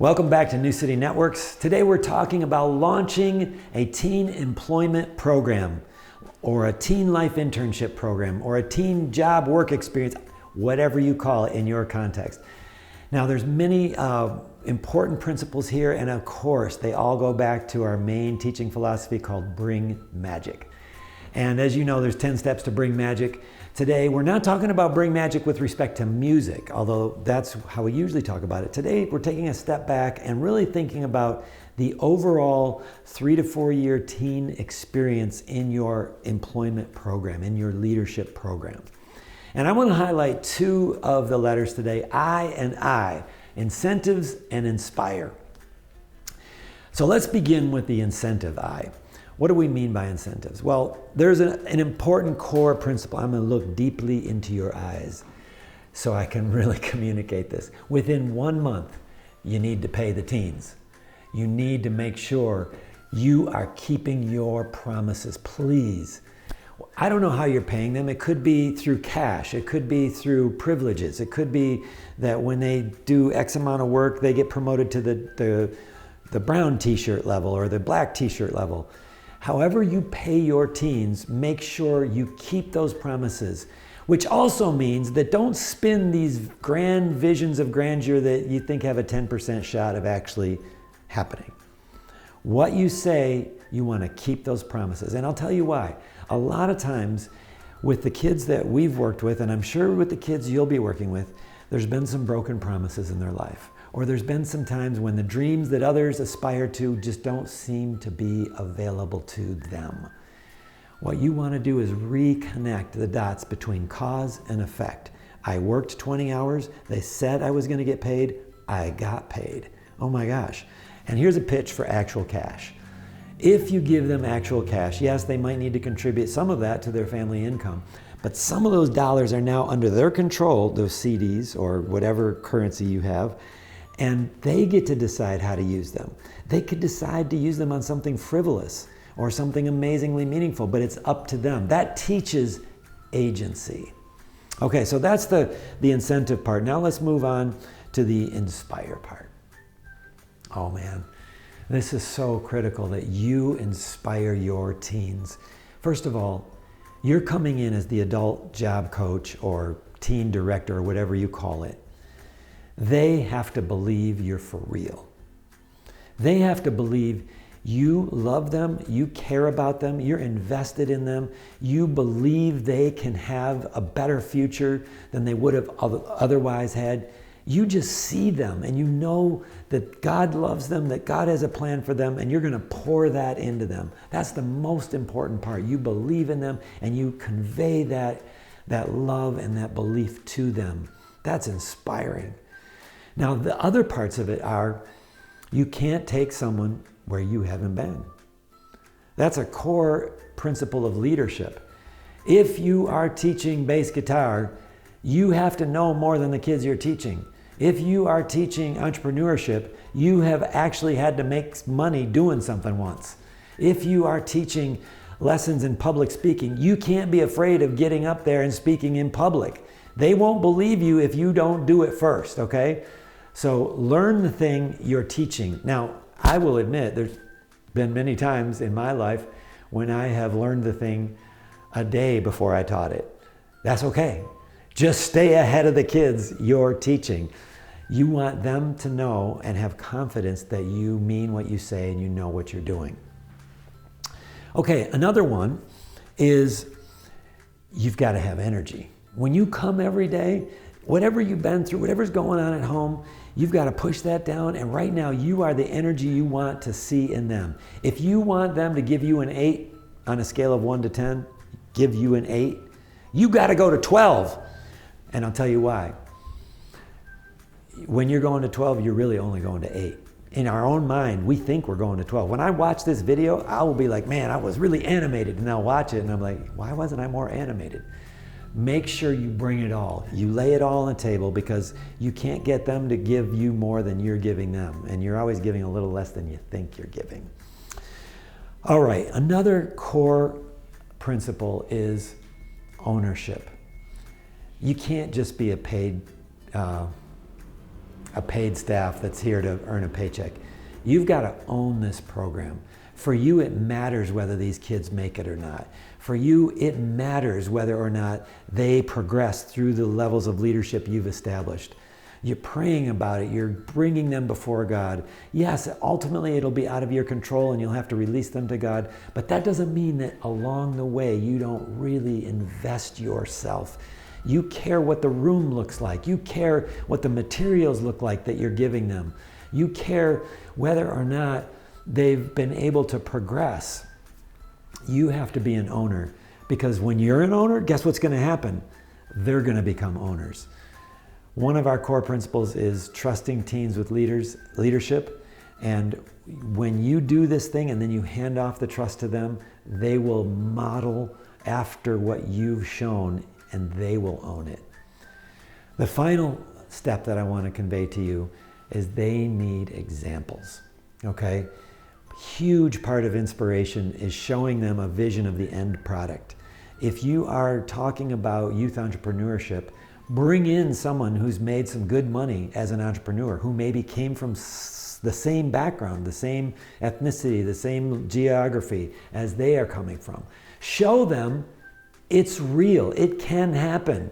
Welcome back to New City Networks. Today we're talking about launching a teen employment program or a teen life internship program or a teen job work experience, whatever you call it in your context. Now there's many important principles here, and of course they all go back to our main teaching philosophy called Bring Magic. And as you know, there's 10 steps to Bring Magic. Today, we're not talking about Bring Magic with respect to music, although that's how we usually talk about it. Today, we're taking a step back and really thinking about the overall 3 to 4 year teen experience in your employment program, in your leadership program. And I want to highlight two of the letters today, I and I, incentives and inspire. So let's begin with the incentive I. What do we mean by incentives? Well, there's an important core principle. I'm going to look deeply into your eyes so I can really communicate this. Within 1 month, you need to pay the teens. You need to make sure you are keeping your promises, please. I don't know how you're paying them. It could be through cash. It could be through privileges. It could be that when they do X amount of work, they get promoted to the brown t-shirt level or the black t-shirt level. However you pay your teens, make sure you keep those promises, which also means that don't spin these grand visions of grandeur that you think have a 10% shot of actually happening. What you say, you want to keep those promises. And I'll tell you why. A lot of times with the kids that we've worked with, and I'm sure with the kids you'll be working with, there's been some broken promises in their life. Or there's been some times when the dreams that others aspire to just don't seem to be available to them. What you want to do is reconnect the dots between cause and effect. I worked 20 hours. They said I was going to get paid. I got paid. Oh my gosh. And here's a pitch for actual cash. If you give them actual cash, yes, they might need to contribute some of that to their family income, but some of those dollars are now under their control, those CDs or whatever currency you have, and they get to decide how to use them. They could decide to use them on something frivolous or something amazingly meaningful, but it's up to them. That teaches agency. Okay, so that's the incentive part. Now let's move on to the inspire part. Oh man, this is so critical that you inspire your teens. First of all, you're coming in as the adult job coach or teen director or whatever you call it. They have to believe you're for real. They have to believe you love them, you care about them, you're invested in them, you believe they can have a better future than they would have otherwise had. You just see them and you know that God loves them, that God has a plan for them, and you're going to pour that into them. That's the most important part. You believe in them and you convey that love and that belief to them. That's inspiring. Now, the other parts of it are you can't take someone where you haven't been. That's a core principle of leadership. If you are teaching bass guitar, you have to know more than the kids you're teaching. If you are teaching entrepreneurship, you have actually had to make money doing something once. If you are teaching lessons in public speaking, you can't be afraid of getting up there and speaking in public. They won't believe you if you don't do it first, okay? So learn the thing you're teaching. Now, I will admit there's been many times in my life when I have learned the thing a day before I taught it. That's okay. Just stay ahead of the kids you're teaching. You want them to know and have confidence that you mean what you say and you know what you're doing. Okay, another one is you've got to have energy. When you come every day, whatever you've been through, whatever's going on at home, you've got to push that down, and right now you are the energy you want to see in them. If you want them to give you an 8 on a scale of 1 to 10, give you an 8, you got to go to 12. And I'll tell you why. When you're going to 12, you're really only going to 8. In our own mind, we think we're going to 12. When I watch this video, I will be like, man, I was really animated. And I'll watch it and I'm like, why wasn't I more animated? Make sure you bring it all. You lay it all on the table because you can't get them to give you more than you're giving them. And you're always giving a little less than you think you're giving. All right, another core principle is ownership. You can't just be a paid a paid staff that's here to earn a paycheck. You've got to own this program. For you, it matters whether these kids make it or not. For you, it matters whether or not they progress through the levels of leadership you've established. You're praying about it. You're bringing them before God. Yes, ultimately it'll be out of your control and you'll have to release them to God. But that doesn't mean that along the way you don't really invest yourself. You care what the room looks like. You care what the materials look like that you're giving them. You care whether or not they've been able to progress. You have to be an owner, because when you're an owner, guess what's going to happen? They're going to become owners. One of our core principles is trusting teens with leadership. And when you do this thing and then you hand off the trust to them, they will model after what you've shown and they will own it. The final step that I want to convey to you is they need examples, okay? Huge part of inspiration is showing them a vision of the end product. If you are talking about youth entrepreneurship, bring in someone who's made some good money as an entrepreneur, who maybe came from the same background, the same ethnicity, the same geography as they are coming from. Show them it's real, it can happen.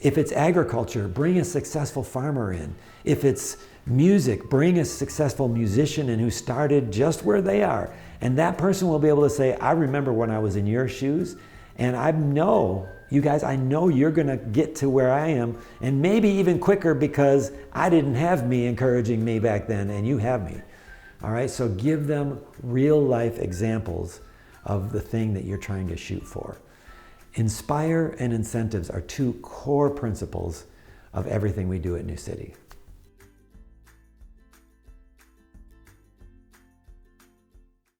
If it's agriculture, bring a successful farmer in. If it's music, bring a successful musician in who started just where they are. And that person will be able to say, I remember when I was in your shoes, and I know, you guys, I know you're gonna get to where I am, and maybe even quicker because I didn't have me encouraging me back then, and you have me. All right, so give them real life examples of the thing that you're trying to shoot for. Inspire and incentives are two core principles of everything we do at New City.